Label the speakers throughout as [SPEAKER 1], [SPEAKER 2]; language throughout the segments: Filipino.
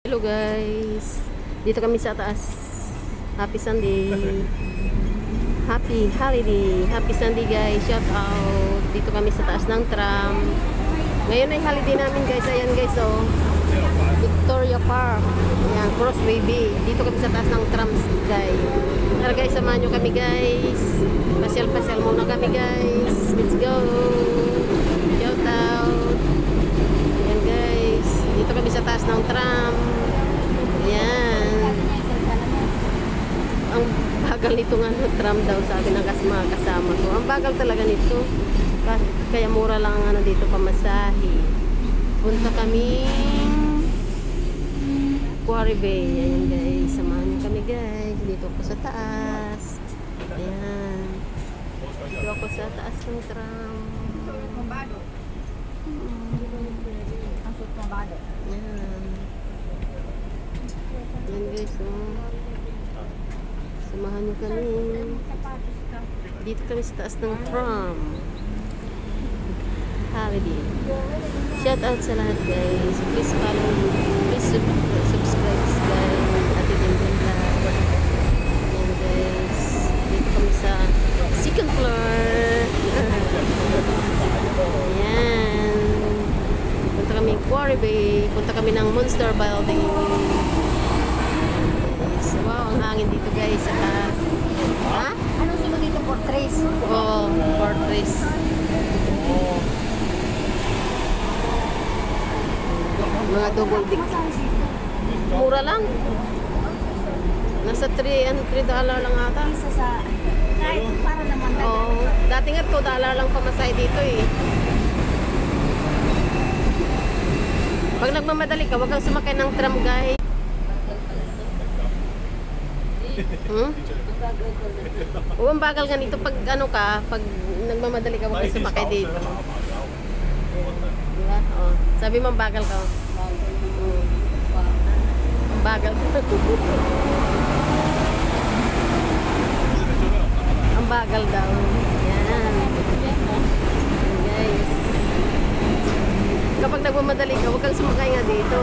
[SPEAKER 1] Hello guys, dito kami sa taas. Happy Sunday, happy holiday, happy Sunday guys, shout out. Dito kami sa taas ng tram. Ngayon ay holiday namin guys. Ayan guys, oh, Victoria Park, ayan, Crossway B. Dito kami sa taas ng trams guys. Tara guys, samahan nyo kami guys. Pasyal-pasyal muna kami guys. Let's go, shout out. Ayan guys, dito kami sa taas ng tram. Ayan, ang bagal nito nga ng tram daw, sabi ng mga kasama ko. Ang bagal talaga nito, kaya mura lang ang ano dito pamasahe. Punta kami Quarry Bay. Ayan guys, samahan nyo kami guys. Dito ako sa taas. Ayan, dito ako sa taas ng tram. Ayan. Ayan guys, oh. Samahan nyo kami. Dito kami sa taas ng tram. Holiday. Shout out sa lahat guys. Please follow, please subscribe guys. Ate Ganda. Ayan guys, dito kami sa second floor. Ayan, punta kami Quarry Bay. Punta kami ng Monster Building. Wow, ang hangin dito guys sa taas. Ha?
[SPEAKER 2] Anong sino dito? Fortress?
[SPEAKER 1] Oo, Fortress. Mga double deck. Mura lang. Nasa $3 lang ata.
[SPEAKER 2] Isa sa... Kahit para naman na.
[SPEAKER 1] Oo. Dati nga $2 lang pamasahe dito eh. Pag nagmamadali ka, huwag kang sumakay ng tram guys. Oo, ang bagal ganito pag ano ka, pag nagmamadali ka, huwag kang sumakay dito. Diba? Oh. Sabi mo, ang bagal ka. Ang bagal. Ang bagal daw. Yan. Guys. Kapag nagmamadali ka, huwag kang sumakay nga dito.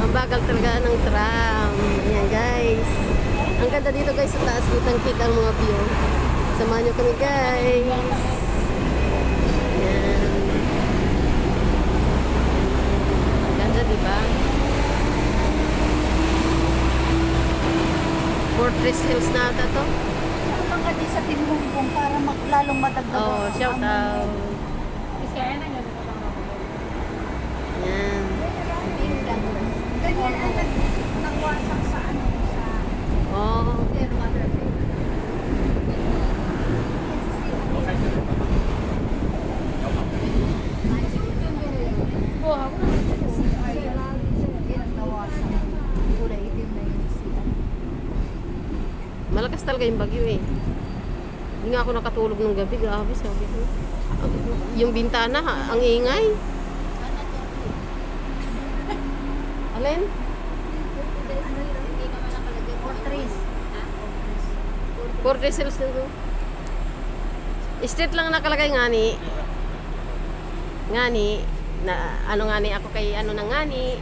[SPEAKER 1] Ang bagal talaga ng tram. Ayan guys. Ang ganda dito guys sa taas. Kitang-kita ang mga view. Samahan nyo kami guys. Ayan. Ang ganda diba? Fortress Hills na ata to.
[SPEAKER 2] Ano ka di sa Timbungbong para lalong madagdag.
[SPEAKER 1] Oh, shout out. Ayan.
[SPEAKER 2] Ganyan ang nagwasak sa ano sa...
[SPEAKER 1] Oh. Malakas talaga yung bagyo eh. Hindi nga ako nakatulog ng gabi. Grabe, sabi ko. Yung bintana, ang ingay. Alin?
[SPEAKER 2] Fortress.
[SPEAKER 1] Fortress Hills nito. Street lang nakalagay ngani. Ngani. Na, ano ngani ako kay ano na ngani.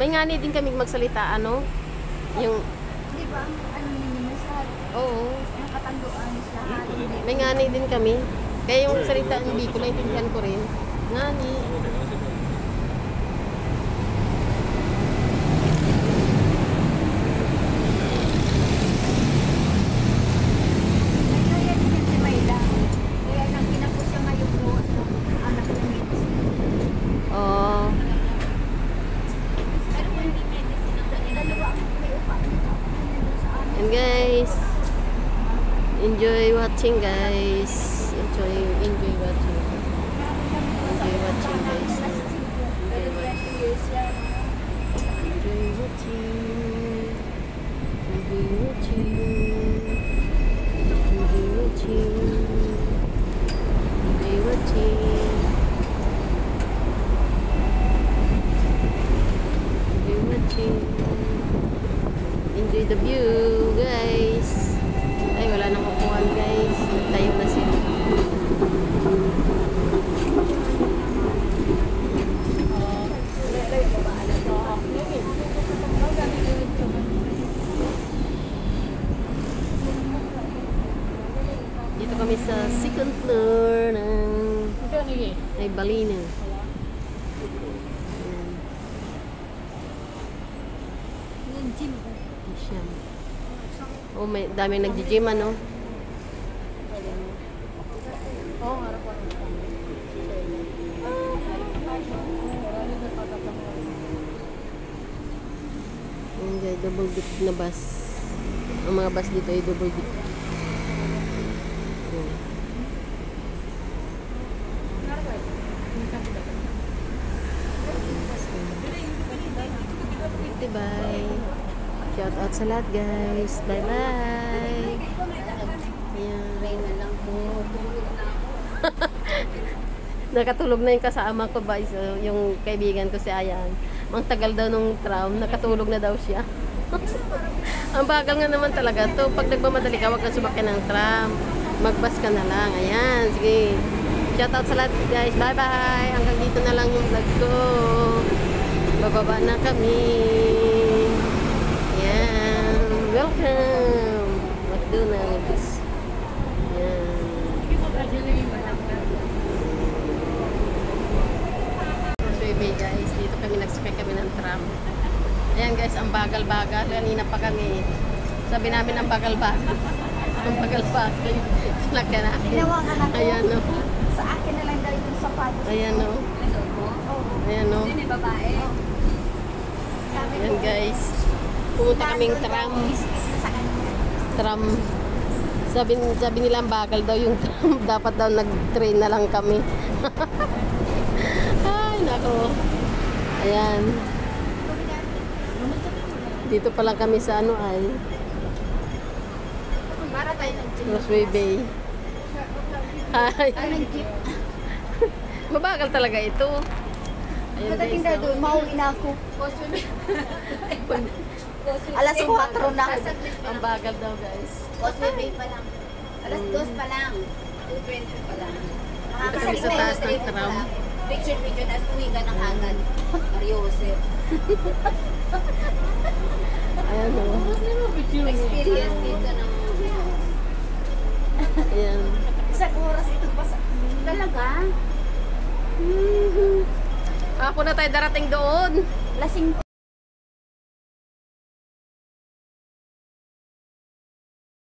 [SPEAKER 1] May ngani din kami magsalita, ano? Yung...
[SPEAKER 2] Di ba? Ano ninyo sa...
[SPEAKER 1] Oo.
[SPEAKER 2] Nakatanduan sa halin.
[SPEAKER 1] May ngani din kami. Kaya yung salita hindi ko naintindihan ko rin. Ngani.
[SPEAKER 2] Kaya din si Mayla. Kaya nang kinapos siya ngayon ko, anak ko Mitzi.
[SPEAKER 1] Oh.
[SPEAKER 2] Pero kung hindi medicine ang dalawa ang may upa.
[SPEAKER 1] And guys, enjoy watching guys. Enjoy watching. Enjoy watching guys. Enjoy watching. Enjoy watching. Enjoy watching. Enjoy watching. Enjoy watching. Enjoy watching. Enjoy the view guys. Ay, wala nang upuan guys. Tayo na sila. Ay, balina.
[SPEAKER 2] Yung gym ko.
[SPEAKER 1] Siyam. Oh, may dami nagji-gym ano.
[SPEAKER 2] Oo, harap ko.
[SPEAKER 1] Ayan guys, double dip na bus. Ang mga bus dito ay double dip. Ayan. Bye. Shout out sa lahat guys. Bye bye. Ayan.
[SPEAKER 2] Rain na lang po.
[SPEAKER 1] Nakatulog na yung kasama ko ba, yung kaibigan ko si Ayan. Ang tagal daw nung tram, nakatulog na daw siya. Ang bagal nga naman talaga to. Pag nagmamadali ka, wag na sumakyan ng tram. Magbas ka na lang. Ayan, sige. Shout out sa lahat guys. Bye bye. Hanggang dito na lang yung vlog ko. Bababa na kami. Ayan. Welcome. McDonald's. Ayan. Baby guys, dito kami nagsakay kami ng tram. Ayan guys, ang bagal-bagal. Kanina pa kami. Sabi namin ang bagal-bagal. Ang bagal-bagal. Sinakyan natin.
[SPEAKER 2] Tinawagan ako.
[SPEAKER 1] Ayan o.
[SPEAKER 2] Sa akin na lang daw yung sapatos.
[SPEAKER 1] Ayan o. Ayan o.
[SPEAKER 2] Hindi, babae.
[SPEAKER 1] Ayan guys. Pumunta kaming tram.
[SPEAKER 2] Sa kanya.
[SPEAKER 1] Tram. Sabi nila ang bagal daw yung tram. Dapat daw nag-train na lang kami. Ay, nako. Ayan. Dito pa lang kami sa ano ay
[SPEAKER 2] Para tayo ng gym.
[SPEAKER 1] Rosway Bay. Hi.
[SPEAKER 2] Ay, ng jeep.
[SPEAKER 1] Mabagal talaga ito. Ayan
[SPEAKER 2] Pagdating
[SPEAKER 1] guys.
[SPEAKER 2] na doon, mauwi na ako. Alas 4 na.
[SPEAKER 1] Ang bagal daw guys.
[SPEAKER 2] Causeway pa lang. Alas 2 pa lang. 2:20 pa lang.
[SPEAKER 1] Dito kami sa taas ng tram.
[SPEAKER 2] Picture, tapos uwi ka ng agad. Mario Jose.
[SPEAKER 1] Ayan o.
[SPEAKER 2] Experience dito ng...
[SPEAKER 1] Ayan.
[SPEAKER 2] Isang oras ito pa sa... Talaga?
[SPEAKER 1] Ako na tayo darating doon.
[SPEAKER 2] Lasing